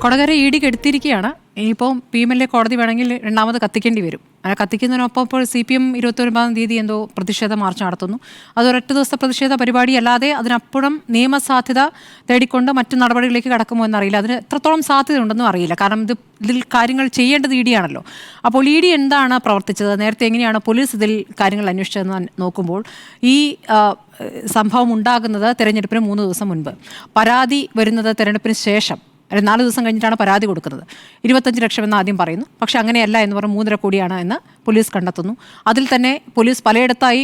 Kodakara E ഡിക്ക് എടുത്തിരിക്കുകയാണ്. ഇനിയിപ്പോൾ PMLA കോടതി വേണമെങ്കിൽ രണ്ടാമത് കത്തിക്കേണ്ടി വരും. അങ്ങനെ കത്തിക്കുന്നതിനൊപ്പം ഇപ്പോൾ CPM 29-ാം തീയതി എന്തോ പ്രതിഷേധ മാർച്ച് നടത്തുന്നു. അതൊരൊറ്റ ദിവസത്തെ പ്രതിഷേധ പരിപാടി അല്ലാതെ അതിനപ്പുറം നിയമസാധ്യത തേടിക്കൊണ്ട് മറ്റു നടപടികളിലേക്ക് കടക്കുമോ എന്നറിയില്ല. അതിന് എത്രത്തോളം സാധ്യതയുണ്ടെന്നും അറിയില്ല. കാരണം ഇതിൽ കാര്യങ്ങൾ ചെയ്യേണ്ടത് ED ആണല്ലോ. അപ്പോൾ ED എന്താണ് പ്രവർത്തിച്ചത്, നേരത്തെ എങ്ങനെയാണ് പോലീസ് ഇതിൽ കാര്യങ്ങൾ അന്വേഷിച്ചതെന്ന് നോക്കുമ്പോൾ ഈ സംഭവം ഉണ്ടാകുന്നത് തെരഞ്ഞെടുപ്പിന് 3 ദിവസം മുൻപ്, പരാതി വരുന്നത് തെരഞ്ഞെടുപ്പിന് ശേഷം 4 ദിവസം കഴിഞ്ഞിട്ടാണ് പരാതി കൊടുക്കുന്നത്. 25 ലക്ഷം എന്ന് ആദ്യം പറയുന്നു. പക്ഷെ അങ്ങനെയല്ല എന്ന് പറഞ്ഞ് 3.5 കോടിയാണ് എന്ന് പോലീസ് കണ്ടെത്തുന്നു. അതിൽ തന്നെ പോലീസ് പലയിടത്തായി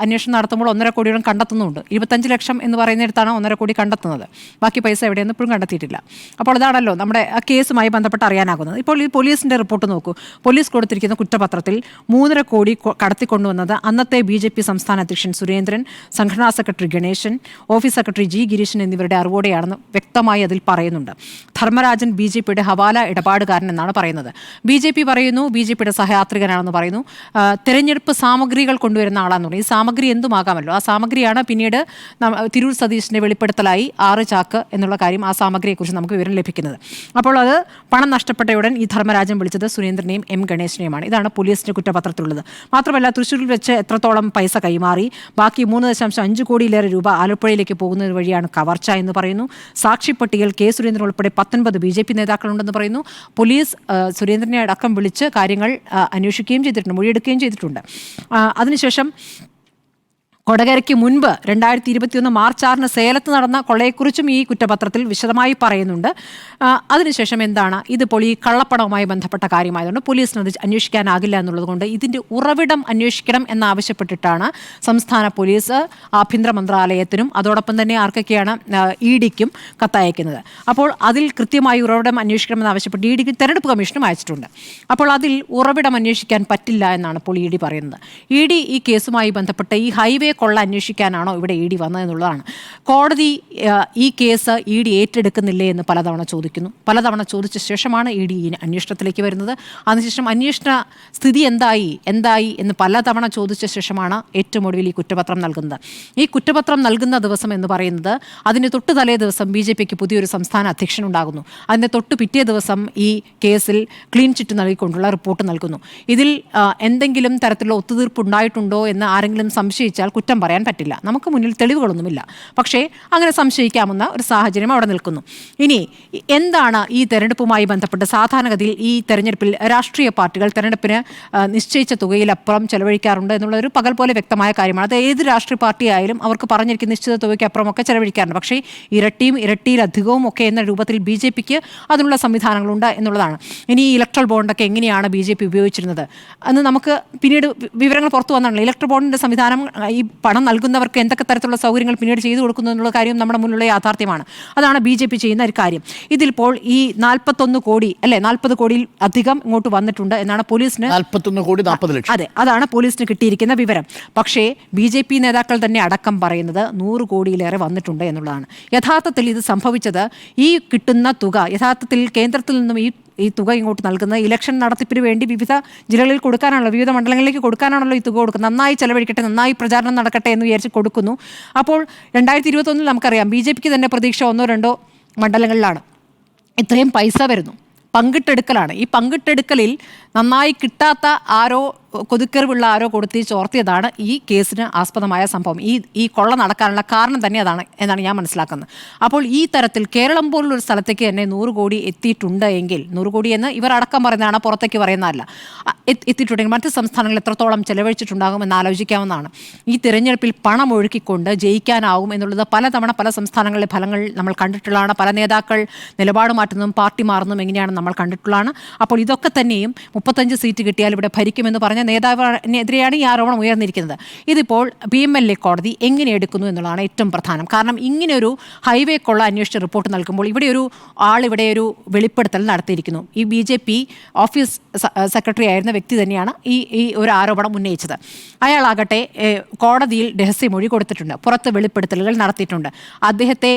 അന്വേഷണം നടത്തുമ്പോൾ 1.5 കോടിയോളം കണ്ടെത്തുന്നുണ്ട്. 25 ലക്ഷം എന്ന് പറയുന്നിടത്താണ് 1.5 കോടി കണ്ടെത്തുന്നത്. ബാക്കി പൈസ എവിടെയെന്ന് ഇപ്പോഴും കണ്ടെത്തിയിട്ടില്ല. അപ്പോൾ അതാണല്ലോ നമ്മുടെ ആ കേസുമായി ബന്ധപ്പെട്ട് അറിയാനാകുന്നത്. ഇപ്പോൾ ഈ പോലീസിൻ്റെ റിപ്പോർട്ട് നോക്കൂ. പോലീസ് കൊടുത്തിരിക്കുന്ന കുറ്റപത്രത്തിൽ 3.5 കോടി കടത്തിക്കൊണ്ടുവന്നത് അന്നത്തെ BJP സംസ്ഥാന അധ്യക്ഷൻ സുരേന്ദ്രൻ, സംഘടനാ secretary Ganeshan, office secretary G Gireeshan എന്നിവരുടെ അറിവോടെയാണെന്ന് വ്യക്തമായി അതിൽ പറയുന്നുണ്ട്. ധർമ്മരാജൻ BJPയുടെ ഹവാല ഇടപാടുകാരൻ എന്നാണ് പറയുന്നത്. BJP പറയുന്നു BJPയുടെ സഹയാത്രികനാണെന്ന് പറയുന്നു. തെരഞ്ഞെടുപ്പ് സാമഗ്രികൾ കൊണ്ടുവരുന്ന ആളാന്ന് പറയും. ഈ സാമഗ്രി എന്തുമാകാമല്ലോ. ആ സാമഗ്രിയാണ് പിന്നീട് തിരൂർ സതീഷിൻ്റെ വെളിപ്പെടുത്തലായി 6 ചാക്ക് എന്നുള്ള കാര്യം, ആ സാമഗ്രിയെക്കുറിച്ച് നമുക്ക് വിവരം ലഭിക്കുന്നത്. അപ്പോൾ അത് പണം നഷ്ടപ്പെട്ടയുടൻ ഈ ധർമ്മരാജൻ വിളിച്ചത് സുരേന്ദ്രനെയും M ഗണേശനെയുമാണ്. ഇതാണ് പോലീസിൻ്റെ കുറ്റപത്രത്തിലുള്ളത്. മാത്രമല്ല തൃശ്ശൂരിൽ വെച്ച് എത്രത്തോളം പൈസ കൈമാറി, ബാക്കി 3.5 കോടിയിലേറെ രൂപ ആലപ്പുഴയിലേക്ക് പോകുന്നത് വഴിയാണ് കവർച്ച എന്ന് പറയുന്നു. സാക്ഷിപ്പട്ടികയിൽ K സുരേന്ദ്രൻ ഉൾപ്പെടെ 19 BJP നേതാക്കളുണ്ടെന്ന് പറയുന്നു. പോലീസ് സുരേന്ദ്രനെ അടക്കം വിളിച്ച് കാര്യങ്ങൾ അന്വേഷിക്കുകയും ചെയ്തിട്ടുണ്ട്, മൊഴിയെടുക്കുകയും ചെയ്തിട്ടുണ്ട്. അതിനുശേഷം കൊടകരയ്ക്ക് മുൻപ് 2021 മാർച്ച് 6 സേലത്ത് നടന്ന കൊള്ളയെക്കുറിച്ചും ഈ കുറ്റപത്രത്തിൽ വിശദമായി പറയുന്നുണ്ട്. അതിനുശേഷം എന്താണ്, ഇതിപ്പോൾ ഈ കള്ളപ്പണവുമായി ബന്ധപ്പെട്ട കാര്യമായതുകൊണ്ട് പോലീസിന് അത് അന്വേഷിക്കാനാകില്ല എന്നുള്ളത് കൊണ്ട് ഇതിൻ്റെ ഉറവിടം അന്വേഷിക്കണം എന്നാവശ്യപ്പെട്ടിട്ടാണ് സംസ്ഥാന പോലീസ് ആഭ്യന്തര മന്ത്രാലയത്തിനും അതോടൊപ്പം തന്നെ ആർക്കൊക്കെയാണ് EDക്കും കത്തയക്കുന്നത്. അപ്പോൾ അതിൽ കൃത്യമായി ഉറവിടം അന്വേഷിക്കണമെന്നാവശ്യപ്പെട്ട് EDക്ക് തെരഞ്ഞെടുപ്പ് കമ്മീഷനും അയച്ചിട്ടുണ്ട്. അപ്പോൾ അതിൽ ഉറവിടം അന്വേഷിക്കാൻ പറ്റില്ല എന്നാണ് ഇപ്പോൾ ED പറയുന്നത്. ED ഈ കേസുമായി ബന്ധപ്പെട്ട് ഈ ഹൈവേ കൊള്ള അന്വേഷിക്കാനാണോ ഇവിടെ ED വന്നതെന്നുള്ളതാണ്. കോടതി ഈ കേസ് ED ഏറ്റെടുക്കുന്നില്ലേ എന്ന് പലതവണ ചോദിച്ച ശേഷമാണ് ED അന്വേഷണത്തിലേക്ക് വരുന്നത്. അതിനുശേഷം അന്വേഷണ സ്ഥിതി എന്തായി എന്ന് പലതവണ ചോദിച്ച ശേഷമാണ് ഏറ്റവും ഒടുവിൽ ഈ കുറ്റപത്രം നൽകുന്നത്. ഈ കുറ്റപത്രം നൽകുന്ന ദിവസം എന്ന് പറയുന്നത് അതിന് തൊട്ട് തലേ ദിവസം BJPക്ക് പുതിയൊരു സംസ്ഥാന അധ്യക്ഷൻ ഉണ്ടാകുന്നു. അതിന് തൊട്ട് പിറ്റേ ദിവസം ഈ കേസിൽ ക്ലീൻ ചിറ്റ് നൽകിക്കൊണ്ടുള്ള റിപ്പോർട്ട് നൽകുന്നു. ഇതിൽ എന്തെങ്കിലും തരത്തിലുള്ള ഒത്തുതീർപ്പ് ഉണ്ടായിട്ടുണ്ടോ എന്ന് ആരെങ്കിലും സംശയിച്ചാൽ കുറ്റം പറയാൻ പറ്റില്ല. നമുക്ക് മുന്നിൽ തെളിവുകളൊന്നുമില്ല. പക്ഷേ അങ്ങനെ സംശയിക്കാവുന്ന ഒരു സാഹചര്യം അവിടെ നിൽക്കുന്നു. ഇനി എന്താണ് ഈ തെരഞ്ഞെടുപ്പുമായി ബന്ധപ്പെട്ട് സാധാരണഗതിയിൽ ഈ തെരഞ്ഞെടുപ്പിൽ രാഷ്ട്രീയ പാർട്ടികൾ തെരഞ്ഞെടുപ്പിന് നിശ്ചയിച്ച തുകയിലപ്പുറം ചെലവഴിക്കാറുണ്ട് എന്നുള്ളൊരു പകൽ പോലെ വ്യക്തമായ കാര്യമാണ്. അത് ഏത് രാഷ്ട്രീയ പാർട്ടി ആയാലും അവർക്ക് പറഞ്ഞിരിക്കുന്ന നിശ്ചിത തുകയ്ക്കപ്പുറമൊക്കെ ചെലവഴിക്കാറുണ്ട്. പക്ഷേ ഇരട്ടിയിലധികവും ഒക്കെ എന്ന രൂപത്തിൽ BJPക്ക് അതിനുള്ള സംവിധാനങ്ങളുണ്ട് എന്നുള്ളതാണ്. ഇനി ഈ ഇലക്ട്രൽ ബോണ്ടൊക്കെ എങ്ങനെയാണ് BJP ഉപയോഗിച്ചിരുന്നത് എന്ന് നമുക്ക് പിന്നീട് വിവരങ്ങൾ പുറത്തു വന്നിട്ടുണ്ട്. ഇലക്ട്രൽ ബോണ്ടിൻ്റെ സംവിധാനം ഈ പണം നൽകുന്നവർക്ക് എന്തൊക്കെ തരത്തിലുള്ള സൗകര്യങ്ങൾ പിന്നീട് ചെയ്തു കൊടുക്കുന്നു എന്നുള്ള കാര്യം നമ്മുടെ മുന്നിലുള്ള യാഥാർത്ഥ്യമാണ്. അതാണ് BJP ചെയ്യുന്ന ഒരു കാര്യം. ഇതിലിപ്പോൾ ഈ 41 കോടി അല്ലെ 40 കോടിയിൽ അധികം ഇങ്ങോട്ട് വന്നിട്ടുണ്ട് എന്നാണ് പോലീസിന് 41 കോടി 40 ലക്ഷം. അതെ, അതാണ് പോലീസിന് കിട്ടിയിരിക്കുന്ന വിവരം. പക്ഷേ BJP നേതാക്കൾ തന്നെ അടക്കം പറയുന്നത് 100 കോടിയിലേറെ വന്നിട്ടുണ്ട് എന്നുള്ളതാണ്. യഥാർത്ഥത്തിൽ ഇത് സംഭവിച്ചത് ഈ കിട്ടുന്ന തുക യഥാർത്ഥത്തിൽ കേന്ദ്രത്തിൽ നിന്നും ഈ തുക ഇങ്ങോട്ട് നൽകുന്നത് ഇലക്ഷൻ നടത്തിപ്പിന് വേണ്ടി വിവിധ ജില്ലകളിൽ കൊടുക്കാനാണല്ലോ, വിവിധ മണ്ഡലങ്ങളിലേക്ക് കൊടുക്കാനാണല്ലോ ഈ തുക കൊടുക്കുന്നത്. നന്നായി ചെലവഴിക്കട്ടെ, നന്നായി പ്രചാരണം നടക്കട്ടെ എന്ന് വിചാരിച്ച് കൊടുക്കുന്നു. അപ്പോൾ 2021 നമുക്കറിയാം BJPക്ക് തന്നെ പ്രതീക്ഷ 1-2 മണ്ഡലങ്ങളിലാണ് ഇത്രയും പൈസ വരുന്നു. പങ്കിട്ടെടുക്കലാണ്. ഈ പങ്കിട്ടെടുക്കലിൽ നന്നായി കിട്ടാത്ത ആരോ, കൊതുക്കെറിവുള്ള ആരോ കൊടുത്തി ചോർത്തിയതാണ് ഈ കേസിന് ആസ്പദമായ സംഭവം. ഈ കൊള്ള നടക്കാനുള്ള കാരണം തന്നെ അതാണ് എന്നാണ് ഞാൻ മനസ്സിലാക്കുന്നത്. അപ്പോൾ ഈ തരത്തിൽ കേരളം പോലുള്ളൊരു സ്ഥലത്തേക്ക് തന്നെ 100 കോടി എത്തിയിട്ടുണ്ട് എങ്കിൽ, 100 കോടി എന്ന് ഇവർ അടക്കം പറയുന്നതാണ്, പുറത്തേക്ക് പറയുന്നതല്ല, എത്തിയിട്ടുണ്ടെങ്കിൽ മറ്റ് സംസ്ഥാനങ്ങളിൽ എത്രത്തോളം ചെലവഴിച്ചിട്ടുണ്ടാകുമെന്ന് ആലോചിക്കാവുന്നതാണ്. ഈ തിരഞ്ഞെടുപ്പിൽ പണം ഒഴുക്കിക്കൊണ്ട് ജയിക്കാനാവും എന്നുള്ളത് പലതവണ പല സംസ്ഥാനങ്ങളിലെ ഫലങ്ങൾ നമ്മൾ കണ്ടിട്ടുള്ളതാണ്. പല നേതാക്കൾ നിലപാട് മാറ്റുന്നതും പാർട്ടി മാറുന്നതും എങ്ങനെയാണ് നമ്മൾ കണ്ടിട്ടുള്ളതാണ്. അപ്പോൾ ഇതൊക്കെ തന്നെയും 35 സീറ്റ് കിട്ടിയാൽ ഇവിടെ ഭരിക്കുമെന്ന് പറഞ്ഞ നേതാവിനെതിരെയാണ് ഈ ആരോപണം ഉയർന്നിരിക്കുന്നത്. ഇതിപ്പോൾ PMLA കോടതി എങ്ങനെ എടുക്കുന്നു എന്നുള്ളതാണ് ഏറ്റവും പ്രധാനം. കാരണം ഇങ്ങനെയൊരു ഹൈവേ കൊള്ള അന്വേഷിച്ച റിപ്പോർട്ട് നൽകുമ്പോൾ ഇവിടെ ഒരു വെളിപ്പെടുത്തൽ നടത്തിയിരിക്കുന്നു. ഈ BJP ഓഫീസ് സെക്രട്ടറി ആയിരുന്ന വ്യക്തി തന്നെയാണ് ഈ ഒരു ആരോപണം ഉന്നയിച്ചത്. അയാളാകട്ടെ കോടതിയിൽ രഹസ്യമൊഴി കൊടുത്തിട്ടുണ്ട്, പുറത്ത് വെളിപ്പെടുത്തലുകൾ നടത്തിയിട്ടുണ്ട്. അദ്ദേഹത്തെ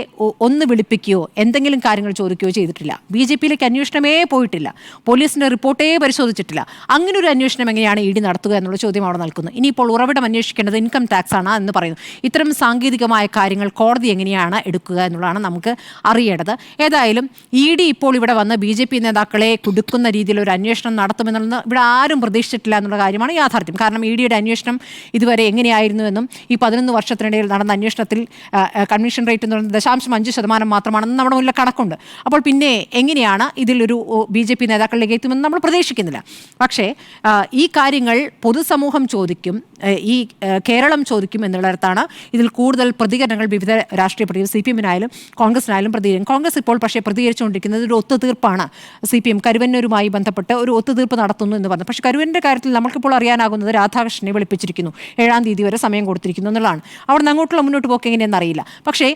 ഒന്ന് വിളിപ്പിക്കുകയോ എന്തെങ്കിലും കാര്യങ്ങൾ ചോദിക്കുകയോ ചെയ്തിട്ടില്ല. BJPയിലേക്ക് അന്വേഷണമേ പോയിട്ടില്ല, പോലീസിൻ്റെ റിപ്പോർട്ടേ പരിശോധിച്ചിട്ടില്ല. അങ്ങനെ ഒരു അന്വേഷണം എങ്ങനെയാണ് ഡി നടത്തുക എന്നുള്ള ചോദ്യം അവിടെ നിൽക്കുന്നു. ഇനിയിപ്പോൾ ഉറവിടം അന്വേഷിക്കേണ്ടത് ഇൻകം ടാക്സ് ആണ് എന്ന് പറയുന്നു. ഇത്തരം സാങ്കേതികമായ കാര്യങ്ങൾ കോടതി എങ്ങനെയാണ് എടുക്കുക എന്നുള്ളതാണ് നമുക്ക് അറിയേണ്ടത്. ഏതായാലും ED ഇപ്പോൾ ഇവിടെ വന്ന് BJP നേതാക്കളെ കുടുക്കുന്ന രീതിയിൽ ഒരു അന്വേഷണം നടത്തുമെന്നുള്ള ഇവിടെ ആരും പ്രതീക്ഷിച്ചിട്ടില്ല എന്നുള്ള കാര്യമാണ് യാഥാർത്ഥ്യം. കാരണം EDയുടെ അന്വേഷണം ഇതുവരെ എങ്ങനെയായിരുന്നുവെന്നും ഈ 11 വർഷത്തിനിടയിൽ നടന്ന അന്വേഷണത്തിൽ കൺവിഷൻ റേറ്റ് എന്ന് പറയുന്നത് 0.5% മാത്രമാണെന്ന് നമ്മുടെ മുന്നിൽ കണക്കുണ്ട്. അപ്പോൾ പിന്നെ എങ്ങനെയാണ് ഇതിലൊരു BJP നേതാക്കളിലേക്ക് എത്തുമെന്ന് നമ്മൾ പ്രതീക്ഷിക്കുന്നില്ല. പക്ഷേ ഈ കാര്യങ്ങൾ പൊതുസമൂഹം ചോദിക്കും, ഈ കേരളം ചോദിക്കും എന്നുള്ളിടത്താണ് ഇതിൽ കൂടുതൽ പ്രതികരണങ്ങൾ വിവിധ രാഷ്ട്രീയ പാർട്ടികൾ CPM-നായാലും കോൺഗ്രസിനായാലും പ്രതികരിക്കും. കോൺഗ്രസ് ഇപ്പോൾ പക്ഷേ പ്രതികരിച്ചുകൊണ്ടിരിക്കുന്നത് ഒരു ഒത്തുതീർപ്പാണ്. CPM കരുവന്നൂരുമായി ബന്ധപ്പെട്ട് ഒരു ഒത്തുതീർപ്പ് നടത്തുന്നു എന്ന് പറഞ്ഞു. പക്ഷേ കരുവന്നൂരിൻ്റെ കാര്യത്തിൽ നമുക്കിപ്പോൾ അറിയാനാകുന്നത് രാധാകൃഷ്ണനെ വിളിപ്പിച്ചിരിക്കുന്നു, 7-ാം തീയതി വരെ സമയം കൊടുത്തിരിക്കുന്നു എന്നുള്ളതാണ്. അവിടെ നിന്ന് അങ്ങോട്ടുള്ള മുന്നോട്ട് പോക്ക് എങ്ങനെയെന്ന് അറിയില്ല. പക്ഷേ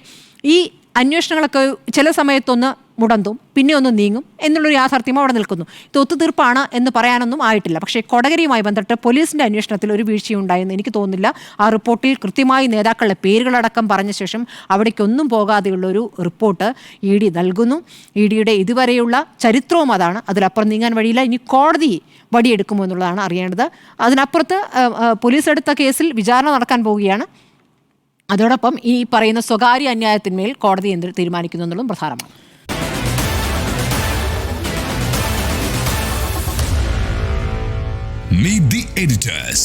ഈ അന്വേഷണങ്ങളൊക്കെ ചില സമയത്തൊന്ന് മുടന്തും പിന്നെ ഒന്ന് നീങ്ങും എന്നുള്ളൊരു യാഥാർത്ഥ്യം അവിടെ നിൽക്കുന്നു. ഇത് ഒത്തുതീർപ്പാണ് എന്ന് പറയാനൊന്നും ആയിട്ടില്ല. പക്ഷേ കൊടകരയുമായി ബന്ധപ്പെട്ട് പോലീസിൻ്റെ അന്വേഷണത്തിൽ ഒരു വീഴ്ചയുണ്ടായെന്ന് എനിക്ക് തോന്നുന്നില്ല. ആ റിപ്പോർട്ടിൽ കൃത്യമായി നേതാക്കളുടെ പേരുകളടക്കം പറഞ്ഞ ശേഷം അവിടേക്കൊന്നും പോകാതെയുള്ളൊരു റിപ്പോർട്ട് ED നൽകുന്നു. EDയുടെ ഇതുവരെയുള്ള ചരിത്രവും അതാണ്. അതിലപ്പുറം നീങ്ങാൻ വഴിയില്ല. ഇനി കോടതി വടിയെടുക്കുമോ എന്നുള്ളതാണ് അറിയേണ്ടത്. അതിനപ്പുറത്ത് പോലീസ് എടുത്ത കേസിൽ വിചാരണ നടക്കാൻ പോവുകയാണ്. അതോടൊപ്പം ഈ പറയുന്ന സ്വകാര്യ അന്യായത്തിന്മേൽ കോടതി എന്ത് തീരുമാനിക്കുന്നു എന്നുള്ളതും പ്രധാനമാണ്. Meet the editors.